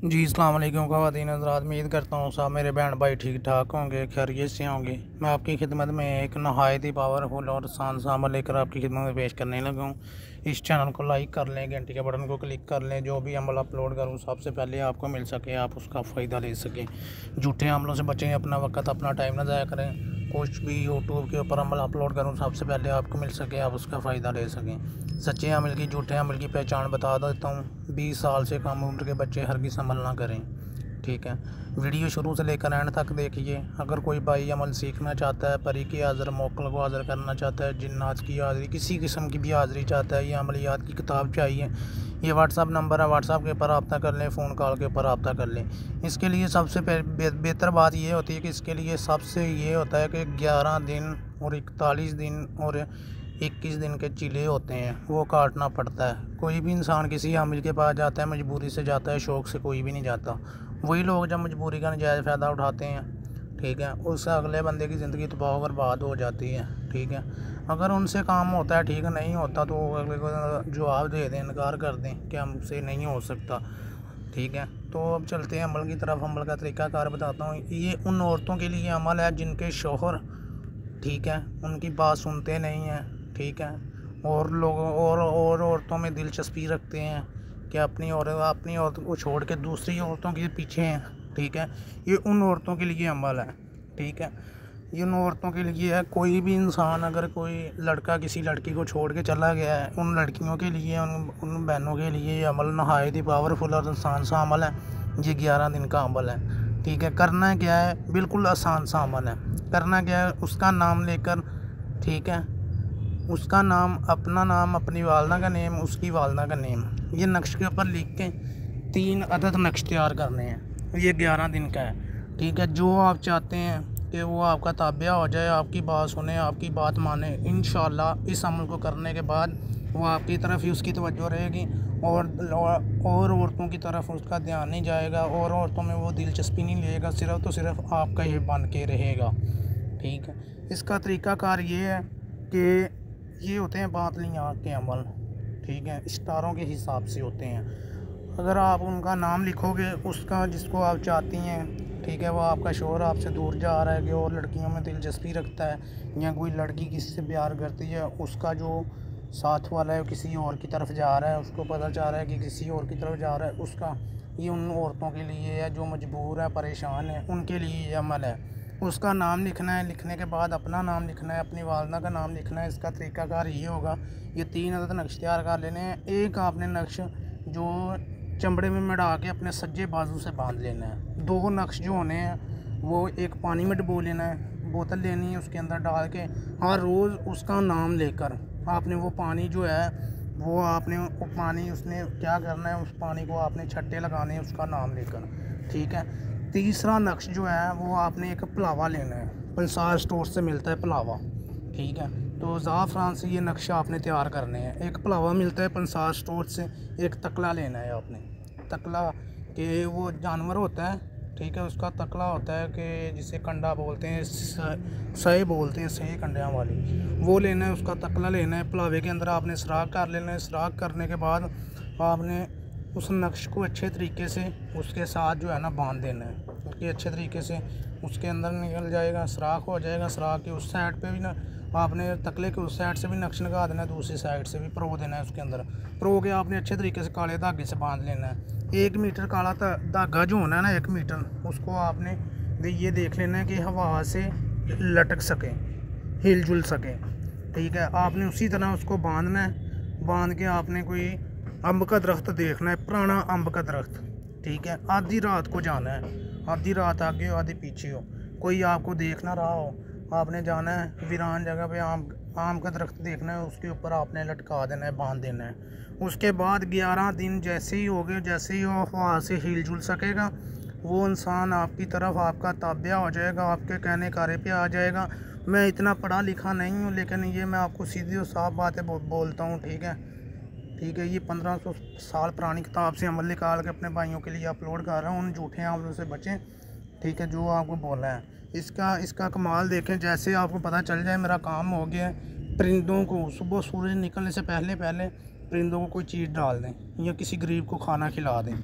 जी अस्सलाम वालेकुम ख़वातीन हज़रात, उम्मीद करता हूँ सब मेरे बहन भाई ठीक ठाक होंगे, खैरियत से होंगे। मैं आपकी खिदमत में एक नहायत ही पावरफुल और आसान सा अमल लेकर आपकी खिदमत में पेश करने लगा हूँ। इस चैनल को लाइक कर लें, घंटी के बटन को क्लिक कर लें, जो भी अमल अपलोड करूँ सबसे पहले आपको मिल सके, आप उसका फ़ायदा ले सकें। झूठे अमलों से बचें, अपना वक्त अपना टाइम ना ज़ाया करें। कुछ भी यूट्यूब के ऊपर अमल अपलोड करूँ सबसे पहले आपको मिल सके, आप उसका फ़ायदा ले सकें। सच्चे अमल की झूठे अमल की पहचान बता देता हूँ। 20 साल से कम उम्र के बच्चे हरगिज़ अमल ना करें, ठीक है। वीडियो शुरू से लेकर एंड तक देखिए। अगर कोई भाई अमल सीखना चाहता है, परी की हाज़िर मोकल को हाज़िर करना चाहता है, जिन्नात की हाज़िरी, किसी किस्म की भी हाज़िरी चाहता है, या अमलियात की किताब चाहिए, ये व्हाट्सअप नंबर है, व्हाट्सअप के ऊपर रब्ता कर लें, फ़ोन कॉल के ऊपर रब्ता कर लें। इसके लिए सबसे बेहतर बात ये होती है कि इसके लिए सबसे ये होता है कि 11 दिन और 41 दिन और 21 दिन के चिले होते हैं, वो काटना पड़ता है। कोई भी इंसान किसी हामिल के पास जाता है मजबूरी से जाता है, शौक़ से कोई भी नहीं जाता। वही लोग जब मजबूरी का नजायज़ फ़ायदा उठाते हैं, ठीक है, उससे अगले बंदे की ज़िंदगी तबाह बर्बाद हो जाती है, ठीक है। अगर उनसे काम होता है, ठीक है, नहीं होता तो अगले को जवाब दे दें, इनकार कर दें कि हमसे नहीं हो सकता, ठीक है। तो अब चलते हैं अमल की तरफ। अमल का तरीक़ाकार बताता हूँ। ये उन औरतों के लिए अमल है जिनके शौहर, ठीक है, उनकी बात सुनते नहीं हैं, ठीक है, और लोगों और औरतों में दिलचस्पी रखते हैं कि अपनी औरत को छोड़ के दूसरी औरतों के पीछे हैं, ठीक है। ये उन औरतों के लिए अमल है, ठीक है। ये उन औरतों के लिए है। कोई भी इंसान, अगर कोई लड़का किसी लड़की को छोड़ के चला गया है, उन लड़कियों के लिए, उन बहनों के लिए ये अमल नहायत ही पावरफुल और आसान सा अमल है। ये 11 दिन का अमल है, ठीक है। करना क्या है, बिल्कुल आसान सा अमल है। करना क्या है, उसका नाम लेकर, ठीक है, उसका नाम, अपना नाम, अपनी वालदा का नेम, उसकी वालदा का नेम, ये नक्श के ऊपर लिख के 3 अदद नक्श तैयार करने हैं। ये 11 दिन का है, ठीक है। जो आप चाहते हैं कि वो आपका ताबिया हो जाए, आपकी बात सुने, आपकी बात माने, इंशाअल्लाह इस अमल को करने के बाद वो आपकी तरफ ही उसकी तवज्जो रहेगी और औरतों की तरफ उसका ध्यान नहीं जाएगा, और औरतों में वो दिलचस्पी नहीं लेगा, सिर्फ तो सिर्फ आपका ही बन के रहेगा, ठीक है। इसका तरीक़ाकार ये है कि ये होते हैं बातलियाँ के अमल, ठीक है, स्टारों के हिसाब से होते हैं। अगर आप उनका नाम लिखोगे, उसका जिसको आप चाहती हैं, ठीक है, वो आपका शौहर आपसे दूर जा रहा है कि और लड़कियों में दिलचस्पी रखता है, या कोई लड़की किसी से प्यार करती है, उसका जो साथ वाला है किसी और की तरफ जा रहा है, उसको पता चल रहा है कि किसी और की तरफ जा रहा है उसका, ये उन औरतों के लिए है जो मजबूर है, परेशान है, उनके लिए ये अमल है। उसका नाम लिखना है, लिखने के बाद अपना नाम लिखना है, अपनी वालदा का नाम लिखना है। इसका तरीक़ाकार ये होगा, ये 3 अदद नक्श तैयार कर लेने हैं। एक आपने नक्श जो चमड़े में मढ़ा के अपने सज्जे बाजू से बांध लेना है। 2 नक्श जो होने हैं वो एक पानी में डुबो लेना है, बोतल लेनी है, उसके अंदर डाल के हर रोज़ उसका नाम लेकर आपने वो पानी जो है वो आपने वो पानी, उसने क्या करना है, उस पानी को आपने छट्टे लगाने हैं उसका नाम लेकर, ठीक है। तीसरा नक्श जो है वो आपने एक पलावा लेना है, पंसार स्टोर से मिलता है पलावा, ठीक है। तो ज़ाफ़रान से ये नक्शा आपने तैयार करने हैं। एक पलावा मिलता है पंसार स्टोर से। एक तकला लेना है आपने, तकला के वो जानवर होता है, ठीक है, उसका तकला होता है कि जिसे कंडा बोलते हैं, सही बोलते हैं, सही कंडियाँ वाली, वो लेना है, उसका तकला लेना है। पलावे के अंदर आपने सुराख कर लेना है। सुराख करने के बाद आपने उस नक्श को अच्छे तरीके से उसके साथ जो है ना बांध देना है, कि अच्छे तरीके से उसके अंदर निकल जाएगा, सुराख हो जाएगा। सुराख के उस साइड पे भी ना आपने तकले के उस साइड से भी नक्श लगा देना है, दूसरी साइड से भी प्रो देना है उसके अंदर। प्रो के आपने अच्छे तरीके से काले धागे से बांध लेना है। 1 मीटर काला धागा जो होना है ना, 1 मीटर, उसको आपने ये देख लेना है कि हवा से लटक सके, हिल जुल सके, ठीक है। आपने उसी तरह उसको बांधना है। बांध के आपने कोई अम्ब का दरख्त देखना है, पुराना अम्ब का दरख्त, ठीक है। आधी रात को जाना है, आधी रात आगे हो आधी पीछे हो, कोई आपको देख ना रहा हो, आपने जाना है वीरान जगह पे, आम का दरख्त देखना है, उसके ऊपर आपने लटका देना है, बांध देना है। उसके बाद 11 दिन जैसे ही हो गए, जैसे ही वो हवा से हिल जुल सकेगा, वो इंसान आपकी तरफ आपका ताबिया हो जाएगा, आपके कहने कारे पे आ जाएगा। मैं इतना पढ़ा लिखा नहीं हूँ, लेकिन ये मैं आपको सीधी और साफ बातें बोलता हूँ, ठीक है, ठीक है। ये 1500 साल पुरानी किताब से अमल निकाल के अपने भाइयों के लिए अपलोड कर रहा हूँ। उन झूठे अमलों से बचें, ठीक है, जो आपको बोला है। इसका कमाल देखें। जैसे आपको पता चल जाए मेरा काम हो गया है, परिंदों को सुबह सूरज निकलने से पहले परिंदों को कोई चीज़ डाल दें, या किसी गरीब को खाना खिला दें।